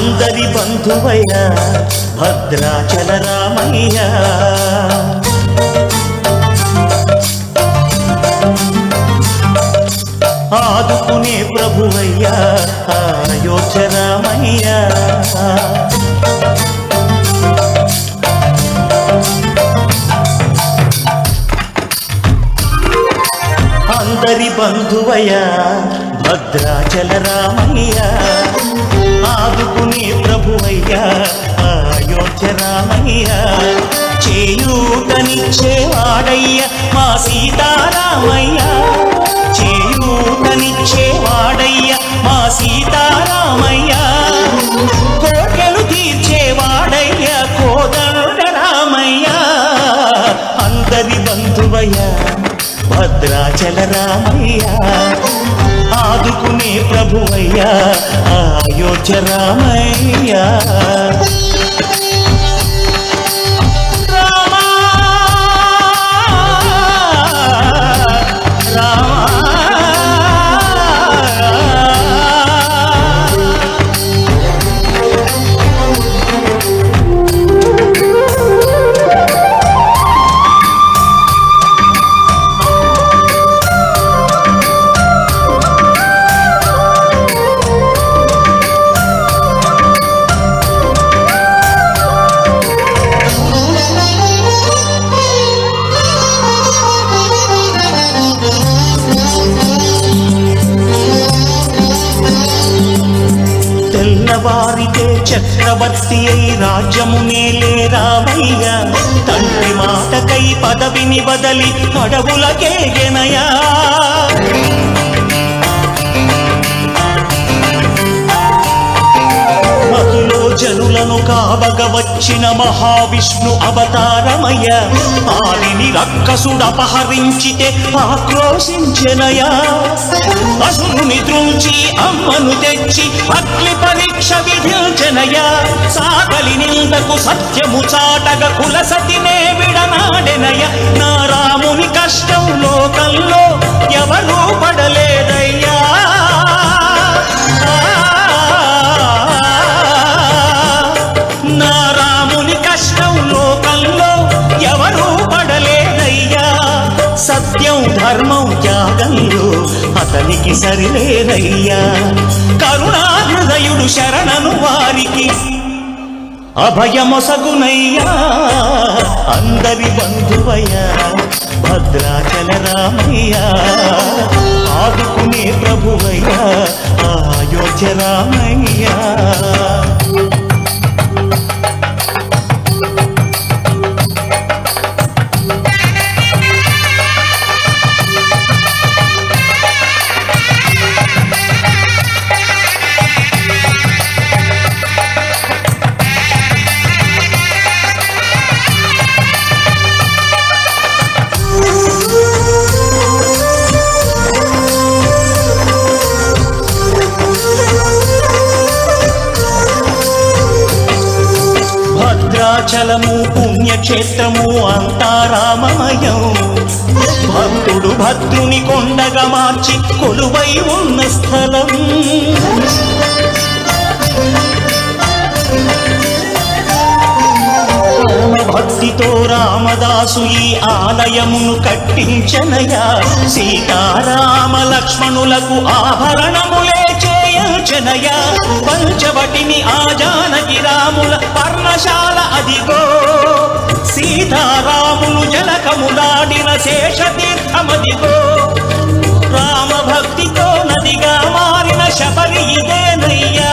అందరి బంధువయ్య భద్రాచల రామయ్య ఆదుకునే ప్రభువయ్య అయోధ్య రామయ్య అందరి బంధువయ్య భద్రాచల రామయ్య ఆదుకునే ప్రభువయ్య అయోధ్య రామయ్య చేయూతనిచ్చేవాడయ్య మా సీతారామయ్య చేయూతనిచ్చేవాడయ్య మా సీతారామయ్య కోటలు తీర్చేవాడయ్య కోదండ రామయ్య అందరి బంధువయ్య భద్రాచల రామయ్య ఆదుకునే ప్రభువయ్య అయోధ్య రామయ్య తెల్లవారితే చక్రవర్తి అయి రాజ్యమునేలే రామయ్య తండ్రి మాటకై పదవిని బదలి అడవులకేగెనయా మహిలో జనులను కావగ వచ్చిన మహావిష్ణు అవతారమయ్య ఆలిని రక్కసుడపహరించితే ఆక్రోశించెనయా అసురుని ద్రుంచి అమ్మను తెచ్చి అగ్ని పరీక్ష విధించెనయా సాగలి నిందకు సత్యము చాటగ కులసతినే విడనాడెనయ నా రాముని కష్టం లోకంలో ఎవరూ పడలేదయ్యా నా రాముని కష్టం లోకంలో ఎవరూ పడలేదయ్యా సత్యం ధర్మం త్యాగంలో అతనికి సరిలేదయ్యా కరుణాహృదయుడు శరణను వారికి అభయమొసగునయ్యా అందరి బంధువయ్య భద్రాచల రామయ్య ఆదుకునే ప్రభువయ్య అయోధ్య రామయ్య భద్రాచలము పుణ్యక్షేత్రము అంతా రామమయం భక్తుడు భద్రుని కొండగా మార్చి కొలువై ఉన్న స్థలం భక్తితో రామదాసు ఈ ఆలయమును కట్టించనయా సీతారామ లక్ష్మణులకు ఆభరణములే చేయచనయా పంచవటిని ఆ జానకి రాముల పర్ణశాల అదిగో సీతారాములు జలకములాడిన శేషతీర్థమదిగో రామ భక్తితో నదిగా మారిన శబరి ఇదేనయ్యా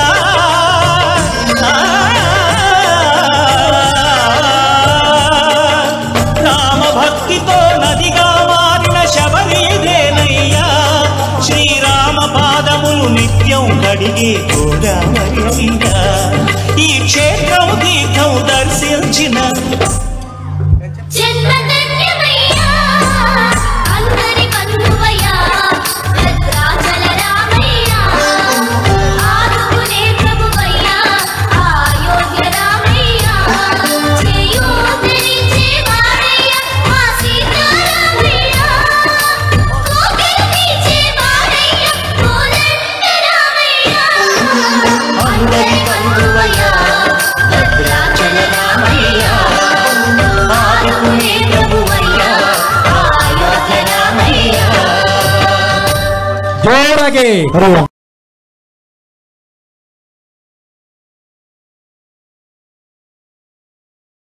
రామ భక్తితో నదిగా మారిన శబరి ఇదేనయ్యా శ్రీరామ పాదములు నిత్యం కడిగే గోదావరియా ఈ క్షేత్రం తీర్థం దర్శించిన అందరి బంధువయ్య రామునే ప్రభువయ్యా అయోధ్య రామయ్య. జోరగే